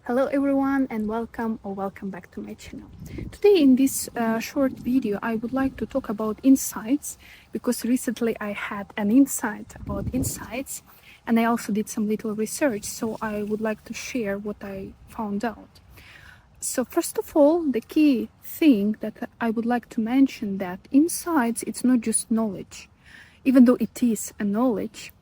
Hello everyone and welcome back to my channel. Today in this short video I would like to talk about insights because recently I had an insight about insights and I also did some little research, so I would like to share what I found out. So first of all, the key thing that I would like to mention that insights, it's not just knowledge, even though it is a knowledge.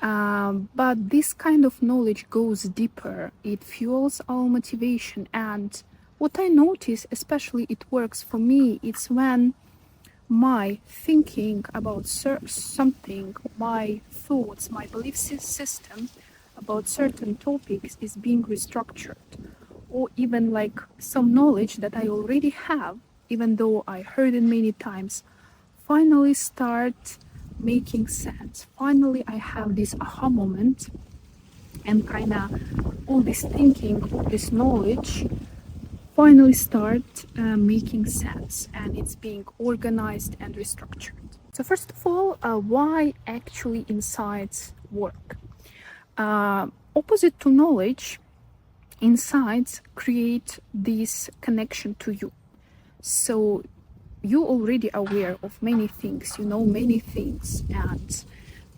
But this kind of knowledge goes deeper. It fuels our motivation. And what I notice, especially it works for me, it's when my thinking about something, my thoughts, my belief system about certain topics is being restructured. Or even like some knowledge that I already have, even though I heard it many times, finally start making sense. Finally, I have this aha moment, and kind of all this thinking, all this knowledge finally start making sense, and it's being organized and restructured. So first of all, why actually insights work? Opposite to knowledge, insights create this connection to you. So you're already aware of many things, you know many things, and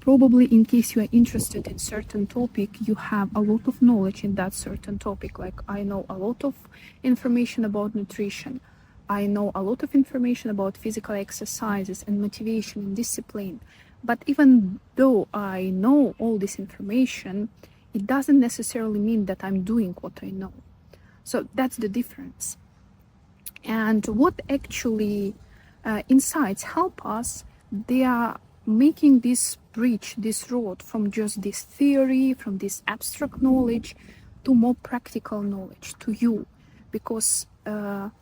probably in case you are interested in certain topic, you have a lot of knowledge in that certain topic. Like I know a lot of information about nutrition. I know a lot of information about physical exercises and motivation and discipline. But even though I know all this information, it doesn't necessarily mean that I'm doing what I know. So that's the difference. And what actually insights help us, they are making this bridge, this road from just this theory, from this abstract knowledge to more practical knowledge to you. Because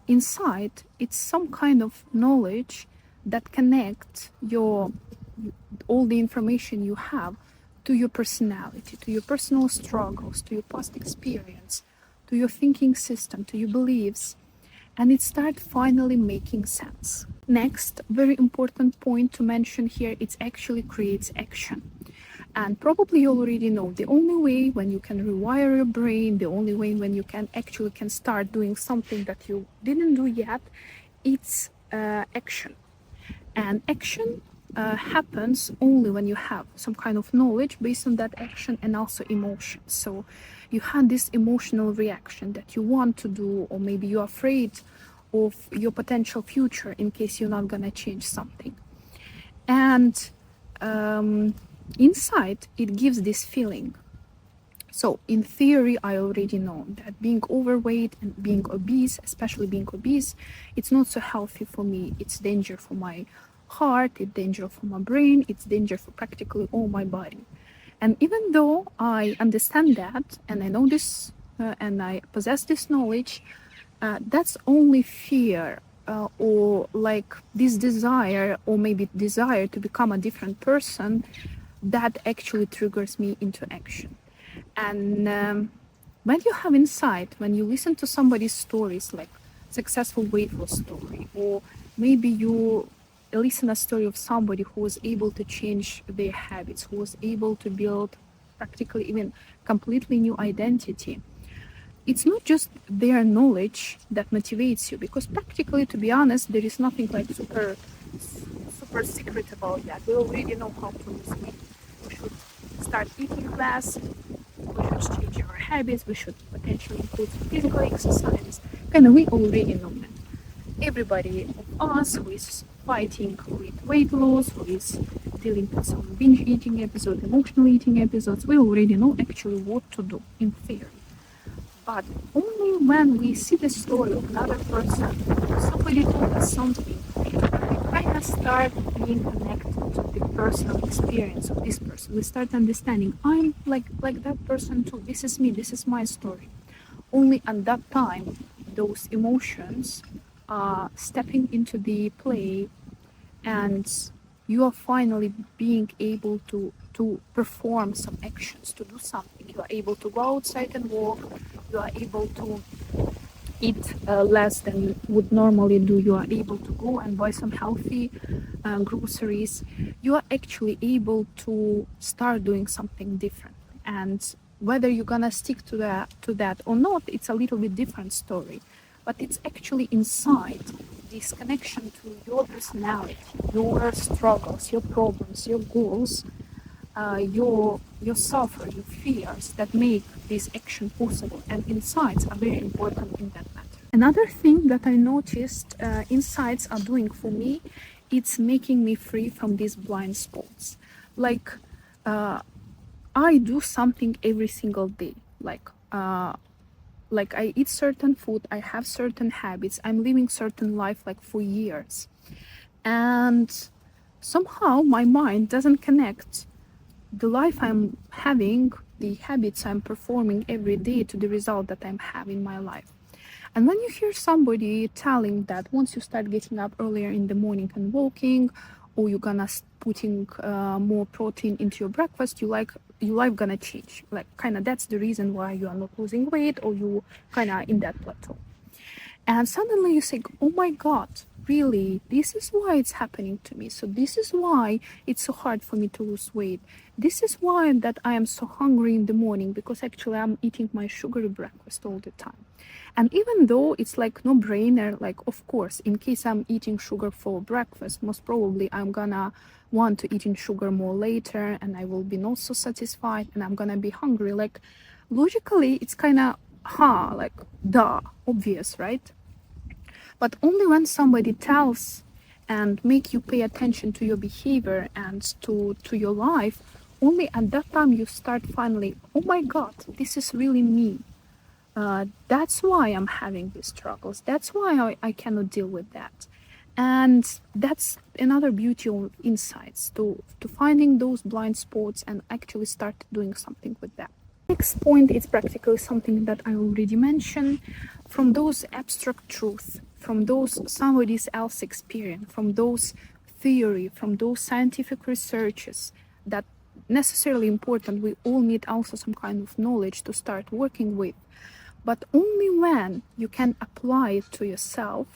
insight, it's some kind of knowledge that connects all the information you have to your personality, to your personal struggles, to your past experience, to your thinking system, to your beliefs, and it starts finally making sense. Next, very important point to mention here, it actually creates action. And probably you already know the only way when you can rewire your brain, the only way when you can start doing something that you didn't do yet, it's action. And action happens only when you have some kind of knowledge based on that action and also emotion. So you had this emotional reaction that you want to do, or maybe you're afraid of your potential future in case you're not gonna change something. And inside, it gives this feeling. So in theory, I already know that being overweight and being obese, especially being obese, it's not so healthy for me. It's danger for my heart, it's danger for my brain, it's danger for practically all my body. And even though I understand that, and I know this, and I possess this knowledge, that's only fear, or like this desire, or maybe desire to become a different person, that actually triggers me into action. And when you have insight, when you listen to somebody's stories, like successful weight loss story, or maybe you listen a story of somebody who was able to change their habits, who was able to build practically even completely new identity, it's not just their knowledge that motivates you, because practically, to be honest, there is nothing like super secret about that. We already know how to lose weight. We should start eating less, we should change our habits, we should potentially include physical exercises. Kind of, we already know that. Everybody of us who is fighting with weight loss, who is dealing with some binge eating episodes, emotional eating episodes, we already know actually what to do in theory. But only when we see the story of another person, somebody told us something, we kind of start being connected to the personal experience of this person. We start understanding, I'm like that person too. This is me, this is my story. Only at that time, those emotions are stepping into the play, and you are finally being able to perform some actions, to do something. You are able to go outside and walk, you are able to eat less than you would normally do, you are able to go and buy some healthy groceries. You are actually able to start doing something different. And Whether you're gonna stick to that or not, it's a little bit different story. But it's actually inside this connection to your personality, your struggles, your problems, your goals, your suffer, your fears that make this action possible. And insights are very important in that matter. Another thing that I noticed insights are doing for me, it's making me free from these blind spots. Like I do something every single day. Like I eat certain food, I have certain habits, I'm living certain life like for years. And somehow my mind doesn't connect the life I'm having, the habits I'm performing every day to the result that I'm having in my life. And when you hear somebody telling that once you start getting up earlier in the morning and walking, or you're gonna putting more protein into your breakfast, your life gonna change. Like kind of that's the reason why you are not losing weight, or you kind of in that plateau. And suddenly you say, oh my God, really, this is why it's happening to me. So this is why it's so hard for me to lose weight. This is why that I am so hungry in the morning, because actually I'm eating my sugary breakfast all the time. And even though it's like no brainer, like of course, in case I'm eating sugar for breakfast, most probably I'm gonna want to eat in sugar more later, and I will be not so satisfied, and I'm gonna be hungry. Like logically, it's kind of like duh, obvious, right? But only when somebody tells and make you pay attention to your behavior and to your life, only at that time you start finally, oh my God, this is really me. That's why I'm having these struggles. That's why I cannot deal with that. And that's another beauty of insights, to finding those blind spots and actually start doing something with that. Next point is practically something that I already mentioned. From those abstract truths, from those somebody else experience, from those theory, from those scientific researches that necessarily important, we all need also some kind of knowledge to start working with. But only when you can apply it to yourself,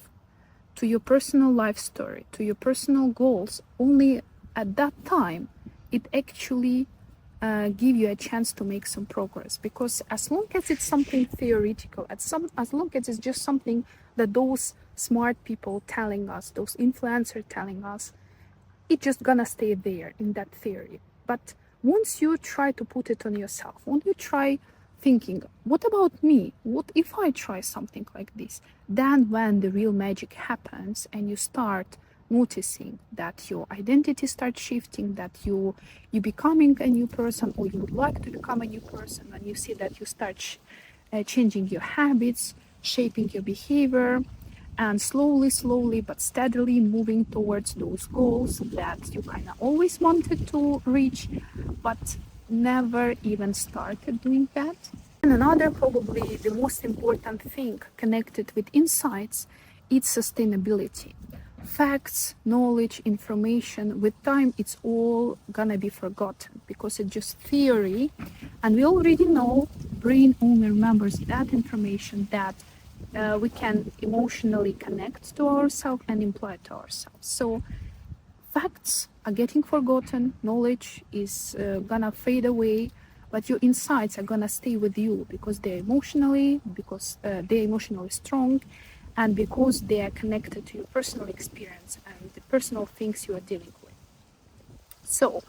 to your personal life story, to your personal goals, only at that time it actually give you a chance to make some progress. Because as long as it's something theoretical, as long as it's just something that those smart people telling us, those influencers telling us, it's just gonna stay there in that theory. But once you try to put it on yourself, when you try thinking, what about me? What if I try something like this? Then when the real magic happens and you start noticing that your identity starts shifting, that you becoming a new person, or you would like to become a new person, and you see that you start changing your habits, shaping your behavior, and slowly but steadily moving towards those goals that you kind of always wanted to reach, but never even started doing that. And another, probably the most important thing connected with insights, is sustainability. Facts, knowledge, information, with time it's all gonna be forgotten because it's just theory, and we already know brain only remembers that information that we can emotionally connect to ourselves and imply to ourselves. So facts are getting forgotten, knowledge is gonna fade away, but your insights are gonna stay with you because they're emotionally strong, and because they are connected to your personal experience and the personal things you are dealing with. So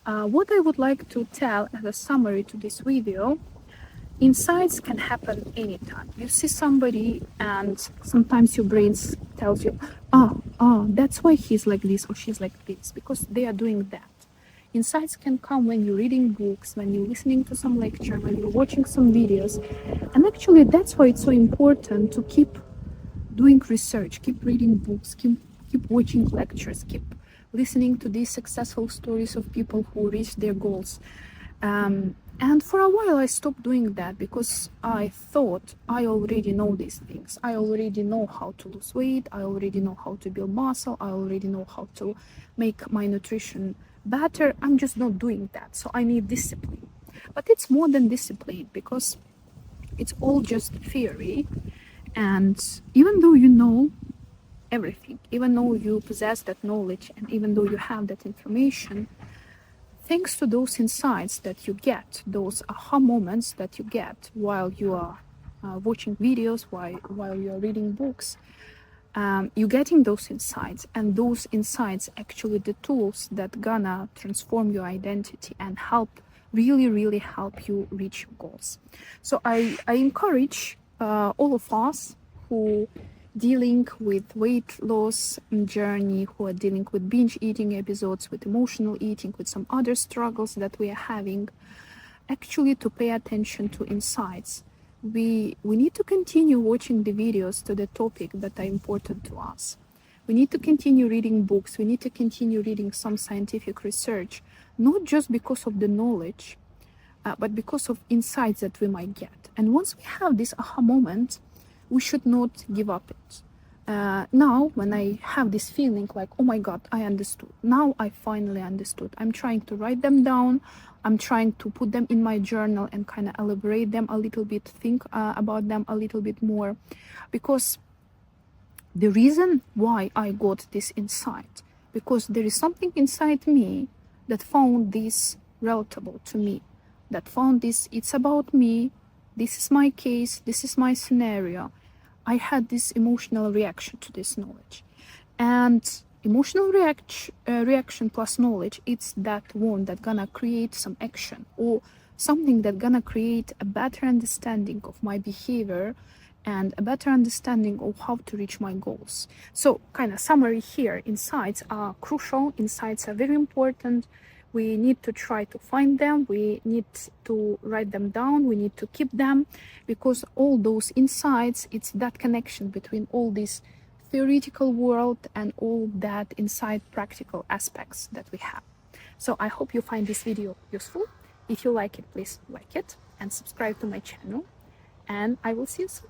what I would like to tell as a summary to this video, insights can happen anytime. You see somebody and sometimes your brain tells you, that's why he's like this or she's like this, because they are doing that. Insights can come when you're reading books, when you're listening to some lecture, when you're watching some videos. And actually that's why it's so important to keep doing research, keep reading books, keep watching lectures, keep listening to these successful stories of people who reached their goals. And for a while I stopped doing that because I thought I already know these things. I already know how to lose weight. I already know how to build muscle. I already know how to make my nutrition better. I'm just not doing that. So I need discipline. But it's more than discipline because it's all just theory. And even though you know everything, even though you possess that knowledge, and even though you have that information, thanks to those insights that you get, those aha moments that you get while you are watching videos, while you are reading books, you're getting those insights, and those insights actually the tools that gonna transform your identity and help, really help you reach your goals. So I encourage all of us who dealing with weight loss journey, who are dealing with binge eating episodes, with emotional eating, with some other struggles that we are having, actually to pay attention to insights. We need to continue watching the videos to the topic that are important to us. We need to continue reading books. We need to continue reading some scientific research, not just because of the knowledge, but because of insights that we might get. And once we have this aha moment, we should not give up it. Now, when I have this feeling like, oh my God, I understood. Now I finally understood. I'm trying to write them down. I'm trying to put them in my journal and kind of elaborate them a little bit, think about them a little bit more. Because the reason why I got this insight, because there is something inside me that found this relatable to me, that found this, it's about me, this is my case, this is my scenario. I had this emotional reaction to this knowledge. And emotional reaction plus knowledge, it's that one that gonna create some action or something that gonna create a better understanding of my behavior and a better understanding of how to reach my goals. So kind of summary here, insights are crucial, insights are very important. We need to try to find them, we need to write them down, we need to keep them, because all those insights, it's that connection between all this theoretical world and all that inside practical aspects that we have. So I hope you find this video useful. If you like it, please like it and subscribe to my channel, and I will see you soon.